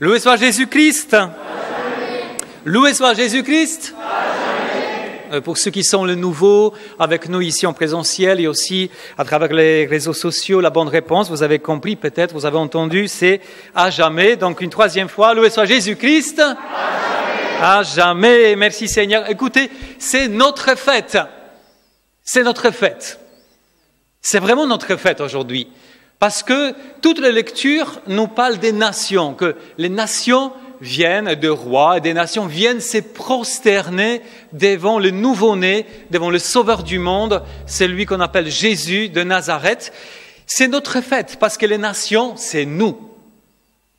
Loué soit Jésus-Christ. Loué soit Jésus-Christ. Pour ceux qui sont le nouveau avec nous ici en présentiel et aussi à travers les réseaux sociaux, la bonne réponse, vous avez compris peut-être, vous avez entendu, c'est à jamais. Donc une troisième fois, loué soit Jésus-Christ. À jamais. Merci Seigneur. Écoutez, c'est notre fête. C'est notre fête. C'est vraiment notre fête aujourd'hui. Parce que toutes les lectures nous parlent des nations, que les nations viennent de rois et des nations viennent se prosterner devant le nouveau-né, devant le sauveur du monde, celui qu'on appelle Jésus de Nazareth. C'est notre fête parce que les nations, c'est nous.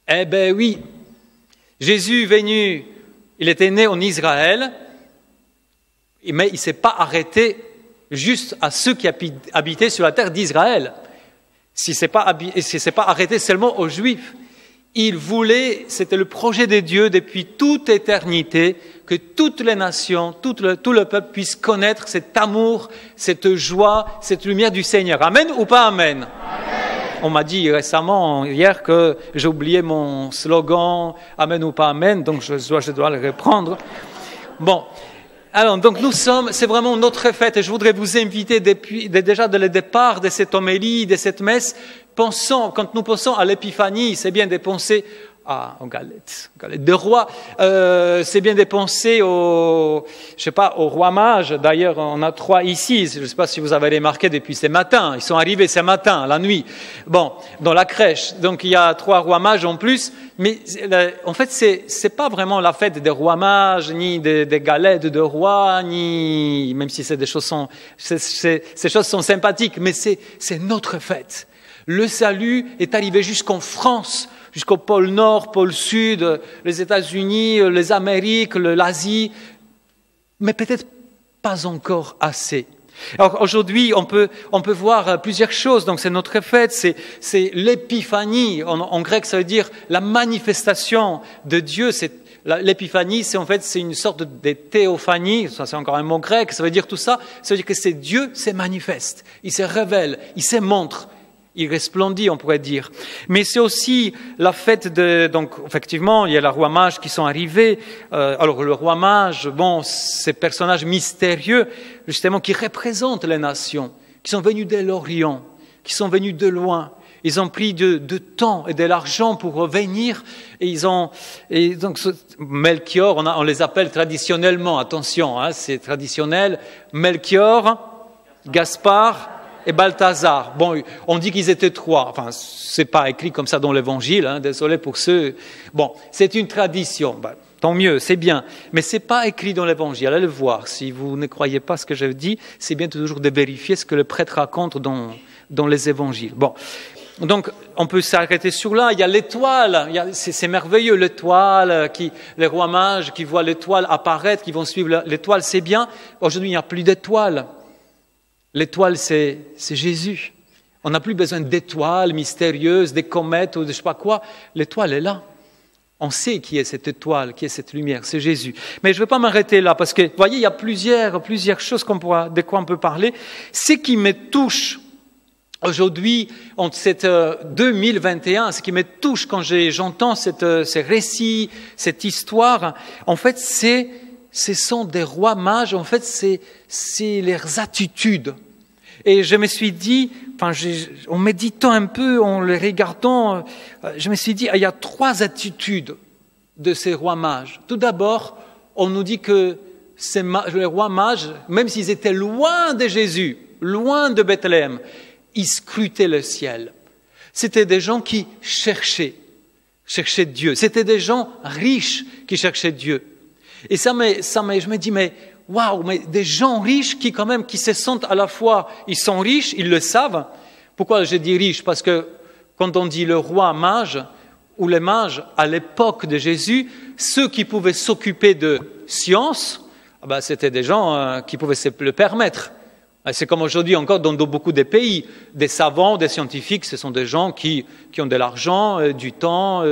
Eh bien oui, Jésus est venu, il était né en Israël, mais il ne s'est pas arrêté juste à ceux qui habitaient sur la terre d'Israël. Il ne s'est pas arrêté seulement aux Juifs. Il voulait, c'était le projet de Dieu depuis toute éternité, que toutes les nations, tout le peuple puisse connaître cet amour, cette joie, cette lumière du Seigneur. Amen ou pas amen? On m'a dit récemment, hier, que j'ai oublié mon slogan « Amen ou pas amen », donc je dois le reprendre. Bon. Alors, donc c'est vraiment notre fête et je voudrais vous inviter déjà dès le départ de cette homélie, de cette messe, quand nous pensons à l'épiphanie, c'est bien de penser aux galettes de roi, c'est bien de penser au roi mage. D'ailleurs, on a 3 ici, je ne sais pas si vous avez remarqué depuis ce matin, ils sont arrivés ce matin, la nuit, dans la crèche, donc il y a 3 rois mages en plus, mais en fait, c'est pas vraiment la fête des rois mages, ni des galettes de roi, ni, même si ces choses sont sympathiques, mais c'est notre fête. Le salut est arrivé jusqu'en France, jusqu'au pôle Nord, pôle Sud, les États-Unis, les Amériques, l'Asie, mais peut-être pas encore assez. Alors aujourd'hui, on peut voir plusieurs choses. Donc c'est notre fête, c'est l'épiphanie. En grec, ça veut dire la manifestation de Dieu. L'épiphanie, c'est une sorte de théophanie. Ça, c'est encore un mot grec. Ça veut dire tout ça. Ça veut dire que c'est Dieu se manifeste, il se révèle, il se montre. Il resplendit, on pourrait dire. Mais c'est aussi la fête donc effectivement, il y a les rois mages qui sont arrivés. Alors le roi mage, ces personnages mystérieux, justement, qui représentent les nations, qui sont venus de l'Orient, qui sont venus de loin. Ils ont pris de temps et de l'argent pour venir. Et donc Melchior, on les appelle traditionnellement, attention, c'est traditionnel, Melchior, Gaspard et Balthazar. Bon, on dit qu'ils étaient 3. Enfin, c'est pas écrit comme ça dans l'Évangile. Désolé pour ceux. Bon, c'est une tradition. Tant mieux, c'est bien. Mais c'est pas écrit dans l'Évangile. Allez le voir. Si vous ne croyez pas ce que je dis, c'est bien toujours de vérifier ce que le prêtre raconte dans les Évangiles. Bon. Donc, on peut s'arrêter sur là. Il y a l'étoile. C'est merveilleux, l'étoile. Les rois mages qui voient l'étoile apparaître, qui vont suivre l'étoile, c'est bien. Aujourd'hui, il n'y a plus d'étoile. L'étoile, c'est Jésus. On n'a plus besoin d'étoiles mystérieuses, des comètes ou de je ne sais pas quoi. L'étoile est là. On sait qui est cette étoile, qui est cette lumière, c'est Jésus. Mais je ne vais pas m'arrêter là parce que, vous voyez, il y a plusieurs choses de quoi on peut parler. Ce qui me touche aujourd'hui, en cette 2021, ce qui me touche quand j'entends ces récits, cette histoire, en fait, ce sont des rois mages, en fait, c'est leurs attitudes. Et je me suis dit, en méditant un peu, en les regardant, je me suis dit, il y a 3 attitudes de ces rois mages. Tout d'abord, on nous dit que les rois mages, même s'ils étaient loin de Jésus, loin de Bethléem, ils scrutaient le ciel. C'était des gens qui cherchaient Dieu. C'était des gens riches qui cherchaient Dieu. Et je me dis, mais waouh, mais des gens riches qui se sentent à la fois, ils sont riches, ils le savent. Pourquoi je dis riches? Parce que quand on dit le roi mage ou les mages à l'époque de Jésus, ceux qui pouvaient s'occuper de science, c'était des gens qui pouvaient se le permettre. C'est comme aujourd'hui encore dans beaucoup de pays, des savants, des scientifiques, ce sont des gens qui ont de l'argent, du temps.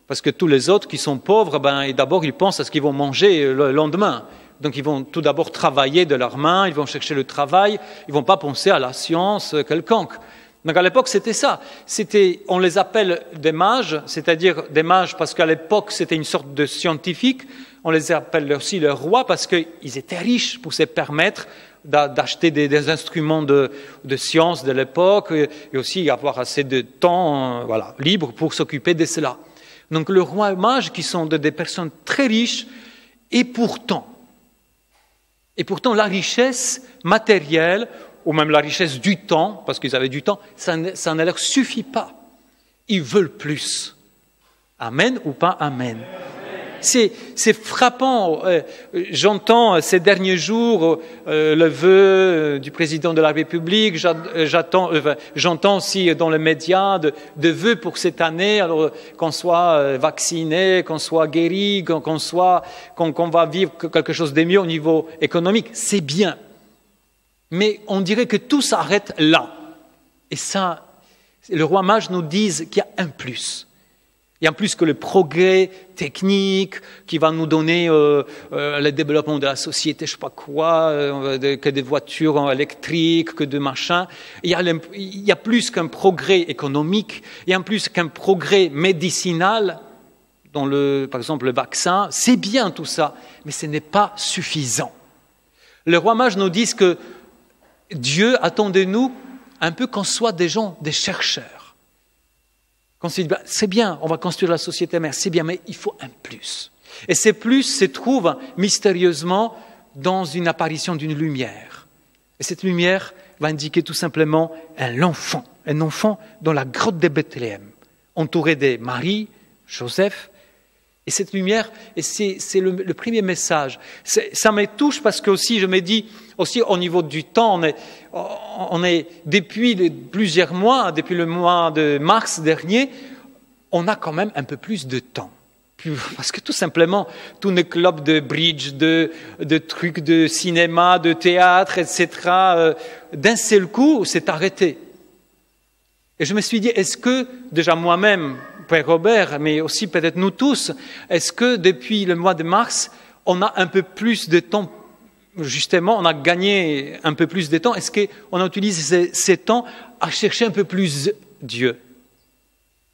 Parce que tous les autres qui sont pauvres, d'abord ils pensent à ce qu'ils vont manger le lendemain. Donc ils vont tout d'abord travailler de leurs mains, ils vont chercher le travail, ils ne vont pas penser à la science quelconque. Donc à l'époque, c'était ça. On les appelle des mages, c'est-à-dire des mages parce qu'à l'époque, c'était une sorte de scientifiques. On les appelle aussi les rois parce qu'ils étaient riches pour se permettre d'acheter des instruments de science de l'époque et aussi avoir assez de temps libre pour s'occuper de cela. Donc les rois et mages qui sont des personnes très riches et pourtant la richesse matérielle ou même la richesse du temps, parce qu'ils avaient du temps, ça ne leur suffit pas. Ils veulent plus. Amen ou pas amen? C'est frappant. J'entends ces derniers jours le vœu du président de la République. J'entends aussi dans les médias de vœux pour cette année, alors qu'on soit vacciné, qu'on soit guéri, qu'on va vivre quelque chose de mieux au niveau économique. C'est bien. Mais on dirait que tout s'arrête là. Et ça, le roi mage nous dit qu'il y a un plus. Il y a un plus que le progrès technique qui va nous donner le développement de la société, je ne sais pas quoi, que des voitures électriques, que de machins. Il y a plus qu'un progrès économique, il y a plus qu'un progrès médicinal, par exemple le vaccin. C'est bien tout ça, mais ce n'est pas suffisant. Le roi mage nous dit que Dieu attend de nous un peu qu'on soit des chercheurs. Qu'on se dit, c'est bien, on va construire la société mère, c'est bien, mais il faut un plus. Et ce plus se trouve mystérieusement dans une apparition d'une lumière. Et cette lumière va indiquer tout simplement un enfant dans la grotte de Bethléem, entouré de Marie, Joseph. Et cette lumière, et c'est le premier message. Ça me touche parce que aussi, je me dis, aussi au niveau du temps, on est depuis plusieurs mois, depuis le mois de mars dernier, on a quand même un peu plus de temps. Parce que tout simplement, tous les clubs de bridge, de trucs de cinéma, de théâtre, etc., d'un seul coup, c'est arrêté. Et je me suis dit, est-ce que, déjà moi-même, Père Robert, mais aussi peut-être nous tous, est-ce que depuis le mois de mars, on a un peu plus de temps, justement, on a gagné un peu plus de temps, est-ce qu'on a utilisé ces temps à chercher un peu plus Dieu?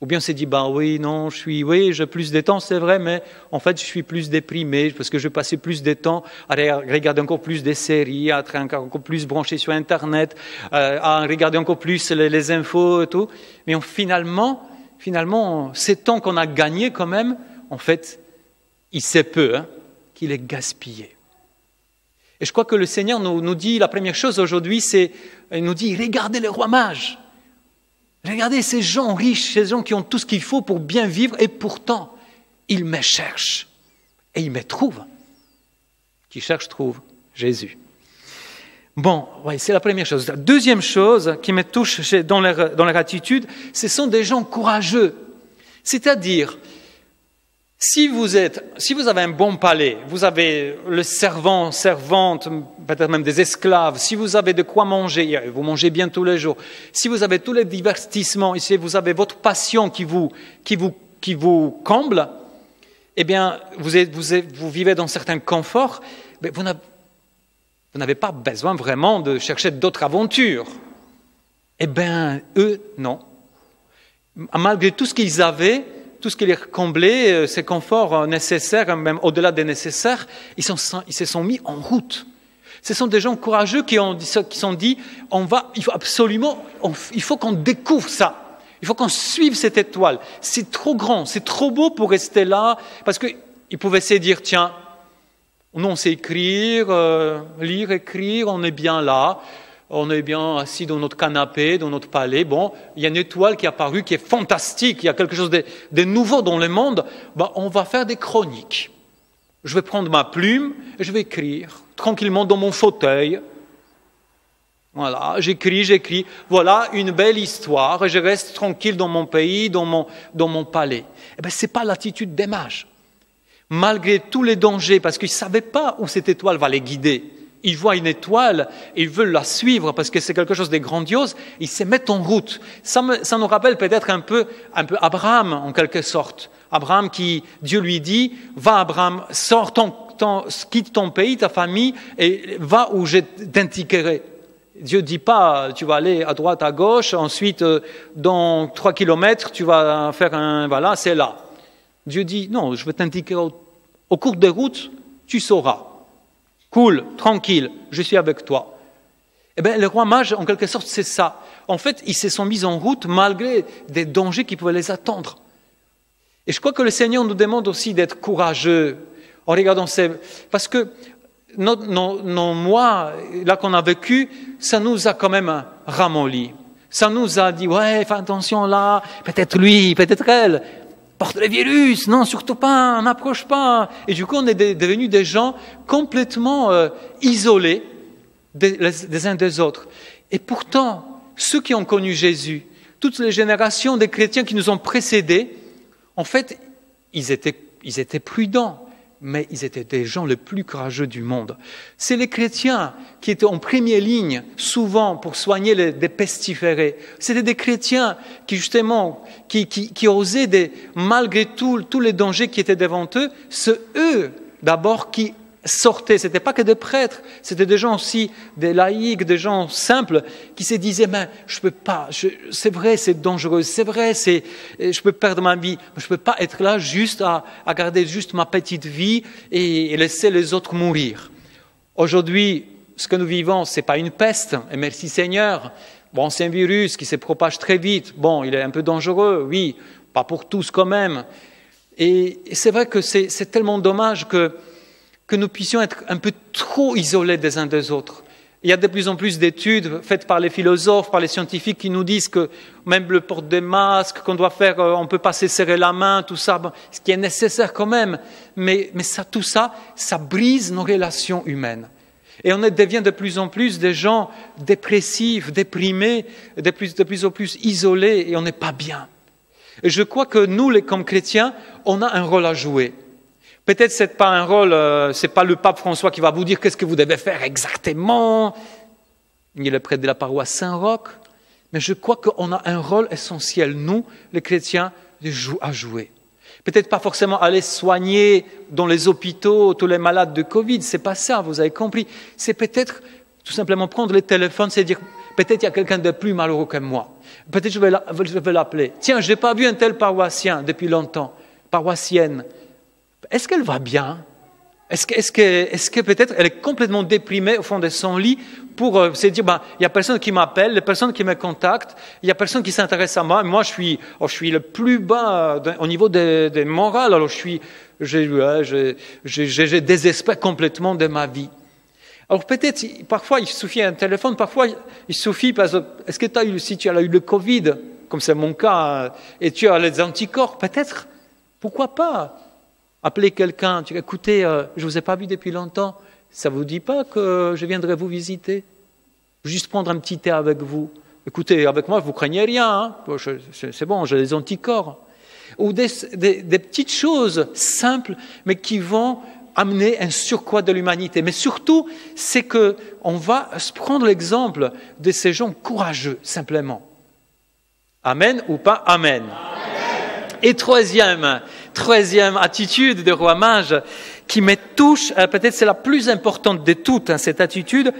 Ou bien on s'est dit, j'ai plus de temps, c'est vrai, mais en fait je suis plus déprimé parce que je passais plus de temps à regarder encore plus des séries, à être encore plus branché sur Internet, à regarder encore plus les infos et tout. Mais finalement, ces temps qu'on a gagnés quand même, en fait, il sait peu qu'il est gaspillé. Et je crois que le Seigneur nous dit, la première chose aujourd'hui, il nous dit, regardez le roi mage. Regardez ces gens riches, ces gens qui ont tout ce qu'il faut pour bien vivre, et pourtant, ils me cherchent. Et ils me trouvent. Qui cherche, trouve Jésus. Bon, c'est la première chose. La deuxième chose qui me touche dans leur attitude, ce sont des gens courageux. C'est-à-dire, si vous avez un bon palais, vous avez le servant, servante, peut-être même des esclaves, si vous avez de quoi manger, vous mangez bien tous les jours, si vous avez tous les divertissements, et si vous avez votre passion qui vous comble, eh bien, vous vivez dans certains conforts, mais vous n'avez pas besoin vraiment de chercher d'autres aventures. Eh bien, eux, non. Malgré tout ce qu'ils avaient, tout ce qui les comblait, ces conforts nécessaires, même au-delà des nécessaires, ils se sont mis en route. Ce sont des gens courageux qui sont dit, il faut qu'on découvre ça. Il faut qu'on suive cette étoile. C'est trop grand, c'est trop beau pour rester là, parce qu'ils pouvaient se dire, tiens, nous on sait écrire, lire, écrire, on est bien là. On est bien assis dans notre canapé, dans notre palais. Bon, il y a une étoile qui est apparue, qui est fantastique. Il y a quelque chose de nouveau dans le monde. On va faire des chroniques. Je vais prendre ma plume et je vais écrire tranquillement dans mon fauteuil. Voilà, j'écris. Voilà une belle histoire et je reste tranquille dans mon pays, dans mon palais. Eh bien, ce n'est pas l'attitude des mages. Malgré tous les dangers, parce qu'ils ne savaient pas où cette étoile va les guider. Ils voient une étoile, ils veulent la suivre parce que c'est quelque chose de grandiose, ils se mettent en route. Ça nous rappelle peut-être un peu Abraham en quelque sorte. Abraham Dieu lui dit, va Abraham, sors quitte ton pays, ta famille et va où je t'indiquerai. Dieu ne dit pas, tu vas aller à droite, à gauche, ensuite, dans 3 kilomètres, tu vas faire voilà, c'est là. Dieu dit, non, je vais t'indiquer au cours des routes, tu sauras. Cool, tranquille, je suis avec toi. Eh bien, les rois mages, en quelque sorte, c'est ça. En fait, ils se sont mis en route malgré des dangers qui pouvaient les attendre. Et je crois que le Seigneur nous demande aussi d'être courageux en regardant parce que nos mois, là qu'on a vécu, ça nous a quand même ramolli. Ça nous a dit, ouais, fais attention là, peut-être lui, peut-être elle, porte le virus, non, surtout pas, n'approche pas. Et du coup, on est devenus des gens complètement isolés des uns des autres. Et pourtant, ceux qui ont connu Jésus, toutes les générations des chrétiens qui nous ont précédés, en fait, ils étaient prudents, mais ils étaient des gens les plus courageux du monde. C'est les chrétiens qui étaient en première ligne, souvent, pour soigner des pestiférés. C'était des chrétiens qui, justement, qui osaient, malgré tous les dangers qui étaient devant eux, c'est eux, d'abord, qui sortaient. Ce n'était pas que des prêtres, c'était des gens aussi, des laïcs, des gens simples, qui se disaient, mais je peux pas, c'est vrai, c'est dangereux, c'est vrai, je peux perdre ma vie, mais je peux pas être là juste à garder juste ma petite vie et laisser les autres mourir. Aujourd'hui, ce que nous vivons, c'est pas une peste, et merci Seigneur. Bon, c'est un virus qui se propage très vite. Bon, il est un peu dangereux, oui, pas pour tous quand même. Et c'est vrai que c'est tellement dommage que nous puissions être un peu trop isolés des uns des autres. Il y a de plus en plus d'études faites par les philosophes, par les scientifiques qui nous disent que même le port des masques, qu'on doit faire, on ne peut pas se serrer la main, tout ça, bon, ce qui est nécessaire quand même. Mais tout ça, ça brise nos relations humaines. Et on devient de plus en plus des gens dépressifs, déprimés, de plus en plus isolés, et on n'est pas bien. Et je crois que nous, comme chrétiens, on a un rôle à jouer. Peut-être c'est pas un rôle, c'est pas le pape François qui va vous dire qu'est-ce que vous devez faire exactement, ni le prêtre de la paroisse Saint-Roch, mais je crois qu'on a un rôle essentiel, nous, les chrétiens, à jouer. Peut-être pas forcément aller soigner dans les hôpitaux tous les malades de Covid, c'est pas ça, vous avez compris. C'est peut-être tout simplement prendre le téléphone, c'est dire peut-être il y a quelqu'un de plus malheureux que moi. Peut-être je vais l'appeler. Tiens, je n'ai pas vu un tel paroissien depuis longtemps, paroissienne. Est-ce qu'elle va bien? Est-ce que peut-être elle est complètement déprimée au fond de son lit pour se dire, il n'y a personne qui m'appelle, il n'y a personne qui me contacte, il n'y a personne qui s'intéresse à moi. Moi, je suis le plus bas au niveau des morales. Alors, je désespère complètement de ma vie. Alors, peut-être, parfois, il suffit un téléphone, parfois, il suffit, est-ce que si tu as eu le Covid, comme c'est mon cas, et tu as les anticorps, peut-être, pourquoi pas? Appeler quelqu'un, écoutez, je ne vous ai pas vu depuis longtemps, ça ne vous dit pas que je viendrai vous visiter? Juste prendre un petit thé avec vous. Écoutez, avec moi, vous ne craignez rien, hein? C'est bon, j'ai les anticorps. Ou des petites choses simples, mais qui vont amener un surcroît de l'humanité. Mais surtout, c'est qu'on va prendre l'exemple de ces gens courageux, simplement. Amen ou pas amen? Et troisième attitude de roi mage qui me touche, peut-être c'est la plus importante de toutes, cette attitude,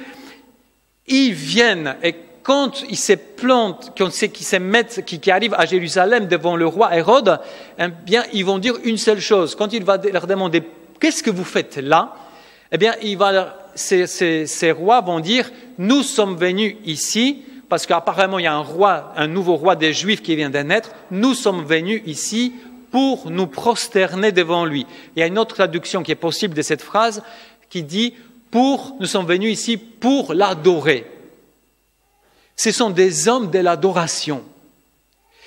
ils viennent et quand ils se plantent, qui arrivent à Jérusalem devant le roi Hérode, eh bien ils vont dire une seule chose. Quand il va leur demander qu'est-ce que vous faites là, eh bien ces rois vont dire nous sommes venus ici parce qu'apparemment il y a un nouveau roi des Juifs qui vient de naître, nous sommes venus ici pour nous prosterner devant lui. Il y a une autre traduction qui est possible de cette phrase qui dit nous sommes venus ici pour l'adorer. Ce sont des hommes de l'adoration.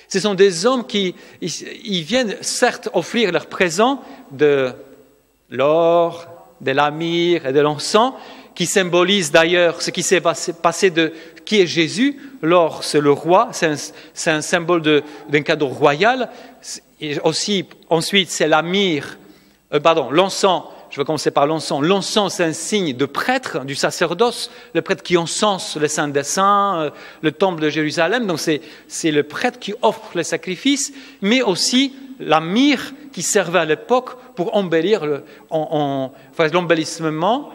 Ce sont des hommes qui viennent certes offrir leur présent de l'or, de la myrrhe et de l'encens, qui symbolise d'ailleurs ce qui s'est passé de qui est Jésus. L'or, c'est le roi, c'est un symbole d'un cadeau royal. Et aussi, ensuite, c'est la myrrhe, l'encens. Je vais commencer par l'encens. L'encens, c'est un signe de prêtre, du sacerdoce, le prêtre qui encense le Saint des Saints, le temple de Jérusalem. Donc, c'est le prêtre qui offre les sacrifices, mais aussi la myrrhe qui servait à l'époque pour embellir l'embellissement.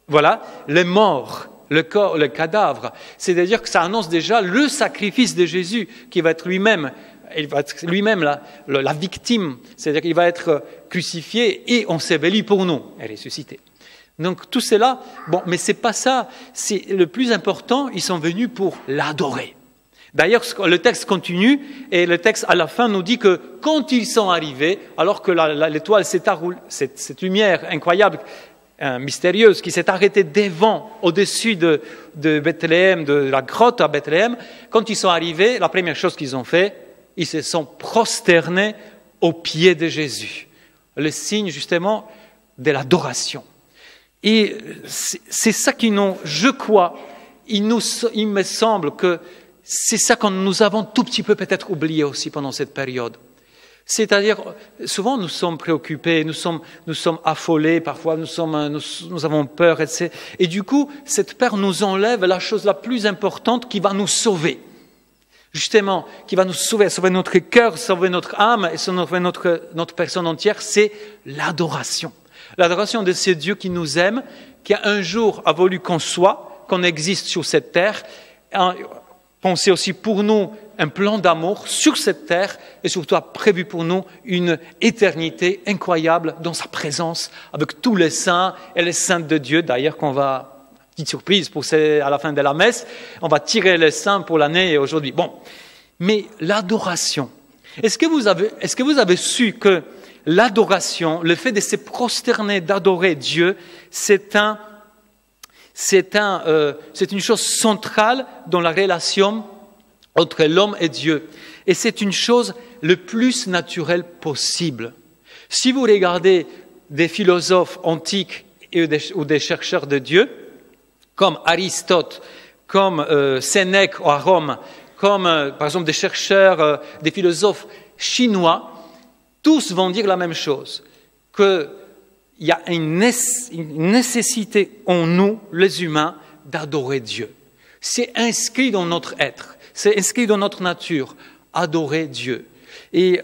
Voilà, les morts. le corps, le cadavre. C'est-à-dire que ça annonce déjà le sacrifice de Jésus qui va être lui-même. Il va être lui-même la victime. C'est-à-dire qu'il va être crucifié et enseveli pour nous et ressuscité. Donc tout cela, bon, mais c'est pas ça. C'est le plus important. Ils sont venus pour l'adorer. D'ailleurs, le texte continue et le texte à la fin nous dit que quand ils sont arrivés, alors que l'étoile s'éteint, cette lumière incroyable, mystérieuse, qui s'est arrêtée devant, au-dessus de Bethléem, de la grotte à Bethléem, quand ils sont arrivés, la première chose qu'ils ont fait, ils se sont prosternés aux pieds de Jésus. Le signe justement de l'adoration. Et c'est ça qui nous, je crois, il me semble que c'est ça que nous avons tout petit peu peut-être oublié aussi pendant cette période. C'est-à-dire, souvent nous sommes préoccupés, nous sommes affolés, parfois nous avons peur, etc. Et du coup, cette peur nous enlève la chose la plus importante qui va nous sauver. Justement, qui va nous sauver notre cœur, sauver notre âme et sauver notre personne entière, c'est l'adoration. L'adoration de ce Dieu qui nous aime, qui un jour a voulu qu'on existe sur cette terre, pensé aussi pour nous un plan d'amour sur cette terre et surtout a prévu pour nous une éternité incroyable dans sa présence avec tous les saints et les saintes de Dieu. D'ailleurs, petite surprise à la fin de la messe, on va tirer les saints pour l'année aujourd'hui. Bon, mais l'adoration, est-ce que vous avez su que l'adoration, le fait de se prosterner, d'adorer Dieu, c'est une chose centrale dans la relation entre l'homme et Dieu. Et c'est une chose le plus naturelle possible. Si vous regardez des philosophes antiques ou des chercheurs de Dieu, comme Aristote, comme Sénèque à Rome, comme par exemple des chercheurs, des philosophes chinois, tous vont dire la même chose, qu'il y a une nécessité en nous, les humains, d'adorer Dieu. C'est inscrit dans notre être, c'est inscrit dans notre nature, adorer Dieu. Et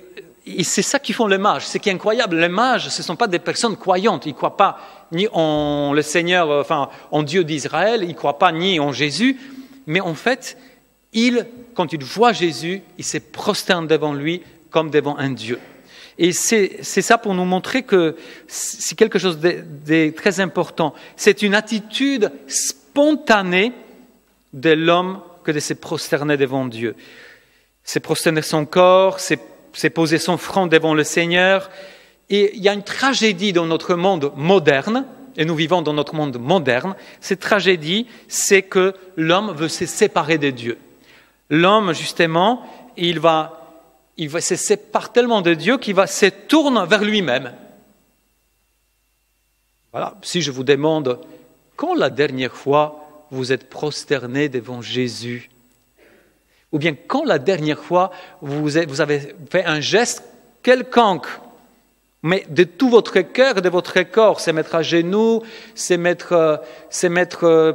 c'est ça qui font les mages. Ce qui est incroyable, les mages, ce ne sont pas des personnes croyantes. Ils ne croient pas ni en le Seigneur, en Dieu d'Israël, ils ne croient pas ni en Jésus. Mais en fait, quand ils voient Jésus, ils se prosternent devant lui comme devant un Dieu. Et c'est ça pour nous montrer que c'est quelque chose de très important. C'est une attitude spontanée de l'homme que de se prosterner devant Dieu. Se prosterner son corps, c'est poser son front devant le Seigneur. Et il y a une tragédie dans notre monde moderne, et nous vivons dans notre monde moderne. Cette tragédie, c'est que l'homme veut se séparer de Dieu. L'homme, justement, il se sépare tellement de Dieu qu'il se tourne vers lui-même. Voilà. Si je vous demande, quand la dernière fois vous êtes prosterné devant Jésus? Ou bien quand la dernière fois vous avez fait un geste quelconque, mais de tout votre cœur et de votre corps, c'est mettre à genoux, c'est mettre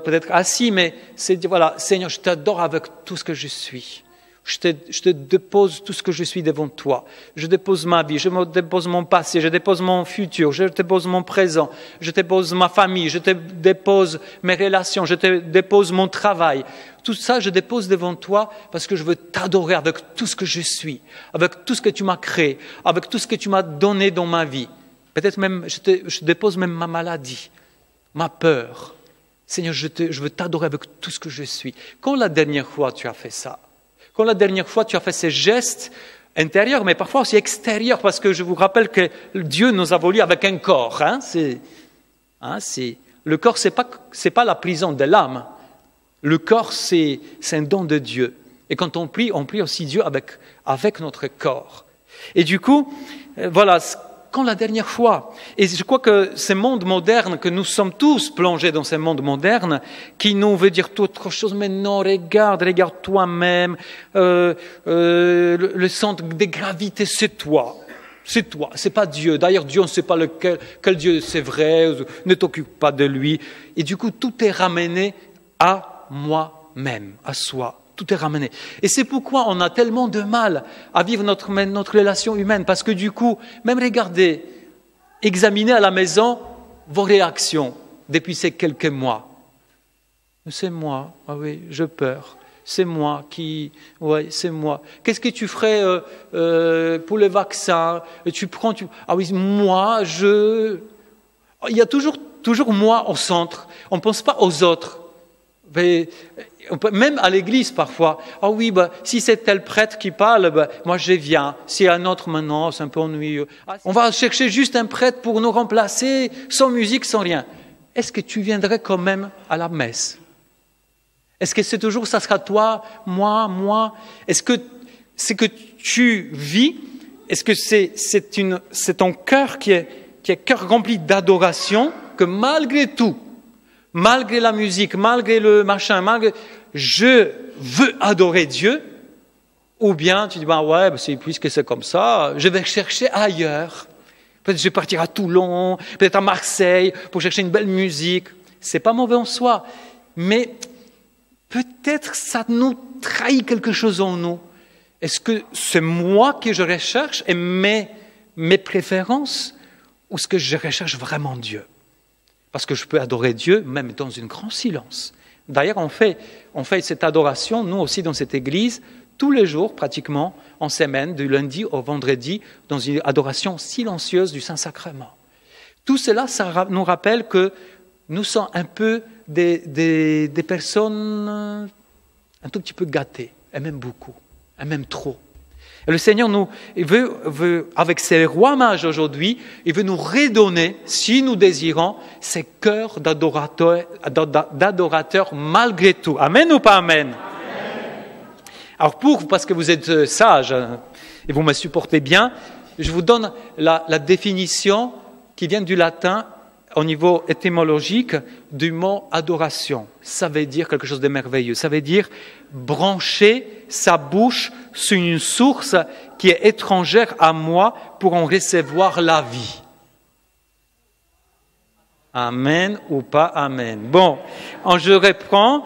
peut-être assis, mais c'est dire, voilà, Seigneur, je t'adore avec tout ce que je suis. Je te dépose tout ce que je suis devant toi. Je dépose ma vie, je dépose mon passé, je dépose mon futur, je dépose mon présent, je dépose ma famille, je te dépose mes relations, je te dépose mon travail. Tout ça, je dépose devant toi parce que je veux t'adorer avec tout ce que je suis, avec tout ce que tu m'as créé, avec tout ce que tu m'as donné dans ma vie. Peut-être même, je dépose même ma maladie, ma peur. Seigneur, je veux t'adorer avec tout ce que je suis. Quand la dernière fois tu as fait ça? Quand la dernière fois tu as fait ces gestes intérieurs, mais parfois aussi extérieurs, parce que je vous rappelle que Dieu nous a voulu avec un corps. Le corps, c'est pas la prison de l'âme. Le corps, c'est un don de Dieu. Et quand on prie aussi Dieu avec notre corps. Et du coup, voilà, quand la dernière fois, et je crois que ce monde moderne, que nous sommes tous plongés dans ce monde moderne, qui nous veut dire tout autre chose, mais non, regarde toi-même, le centre de gravité, c'est toi, c'est pas Dieu. D'ailleurs, Dieu, on ne sait pas quel Dieu c'est vrai, ne t'occupe pas de lui. Et du coup, tout est ramené à moi-même, à soi. Tout est ramené. Et c'est pourquoi on a tellement de mal à vivre notre relation humaine. Parce que du coup, même regardez, examinez à la maison vos réactions depuis ces quelques mois. C'est moi, ah oui, je peur. C'est moi qui... Oui, c'est moi. Qu'est-ce que tu ferais pour le vaccin? Ah oui, moi, je... Il y a toujours moi au centre. On ne pense pas aux autres. Mais, même à l'église parfois. Ah oui, si c'est tel prêtre qui parle, moi je viens. Si un autre maintenant, c'est un peu ennuyeux. On va chercher juste un prêtre pour nous remplacer, sans musique, sans rien. Est-ce que tu viendrais quand même à la messe? Est-ce que c'est toujours, ça sera toi, moi? Est-ce que ce que tu vis, est-ce que c'est ton cœur qui est cœur rempli d'adoration, que malgré tout, malgré la musique, malgré le machin, je veux adorer Dieu, ou bien tu dis, puisque c'est comme ça, je vais chercher ailleurs. Peut-être je vais partir à Toulon, peut-être à Marseille, pour chercher une belle musique. C'est pas mauvais en soi, mais peut-être ça nous trahit quelque chose en nous. Est-ce que c'est moi que je recherche et mes préférences, ou est-ce que je recherche vraiment Dieu? Parce que je peux adorer Dieu même dans un grand silence. D'ailleurs, on fait cette adoration, nous aussi dans cette église, tous les jours pratiquement, en semaine, du lundi au vendredi, dans une adoration silencieuse du Saint-Sacrement. Tout cela, ça nous rappelle que nous sommes un peu des personnes un tout petit peu gâtées, et même beaucoup, et même trop. Et le Seigneur il veut, avec ses rois mages aujourd'hui, il veut nous redonner, si nous désirons, ces cœurs d'adorateurs malgré tout. Amen ou pas amen? Alors parce que vous êtes sages et vous me supportez bien, je vous donne la définition qui vient du latin au niveau étymologique du mot adoration. Ça veut dire quelque chose de merveilleux. Ça veut dire brancher sa bouche sur une source qui est étrangère à moi pour en recevoir la vie. Amen ou pas amen? Bon, je reprends.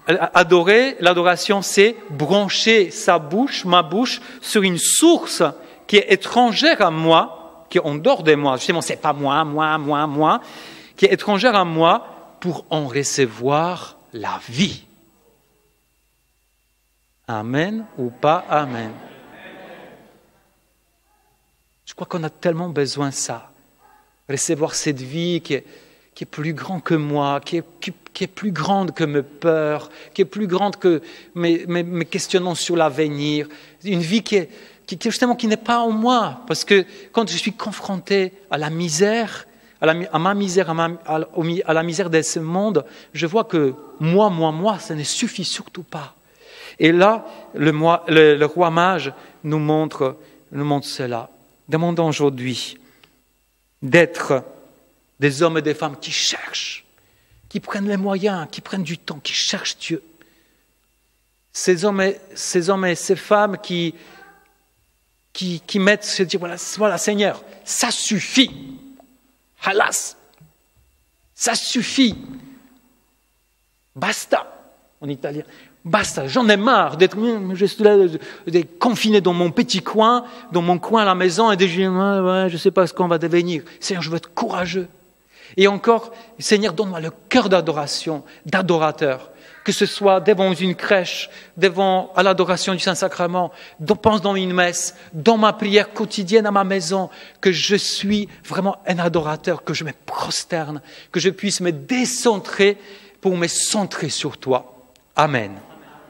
Adorer, l'adoration, c'est brancher ma bouche, sur une source qui est étrangère à moi, qui est en dehors de moi. Justement, c'est pas moi, qui est étrangère à moi pour en recevoir la vie. Amen ou pas amen? Je crois qu'on a tellement besoin de ça. Recevoir cette vie qui est plus grande que moi, qui est plus grande que mes peurs, qui est plus grande que mes questionnements sur l'avenir. Une vie qui n'est pas en moi. Parce que quand je suis confronté à la misère, à la misère de ce monde, je vois que moi, ça ne suffit surtout pas. Et là, le roi mage nous montre cela. Demandons aujourd'hui d'être des hommes et des femmes qui cherchent, qui prennent les moyens, qui prennent du temps, qui cherchent Dieu. Ces hommes et ces femmes qui mettent, se disent, voilà Seigneur, ça suffit. Halas, ça suffit. Basta, en italien. Basta, j'en ai marre d'être confiné dans mon petit coin, dans mon coin à la maison, et de dire, je ne sais pas ce qu'on va devenir. Seigneur, je veux être courageux. Et encore, Seigneur, donne-moi le cœur d'adoration, d'adorateur. Que ce soit devant une crèche, à l'adoration du Saint-Sacrement, pense dans une messe, dans ma prière quotidienne à ma maison, que je suis vraiment un adorateur, que je me prosterne, que je puisse me décentrer pour me centrer sur toi. Amen.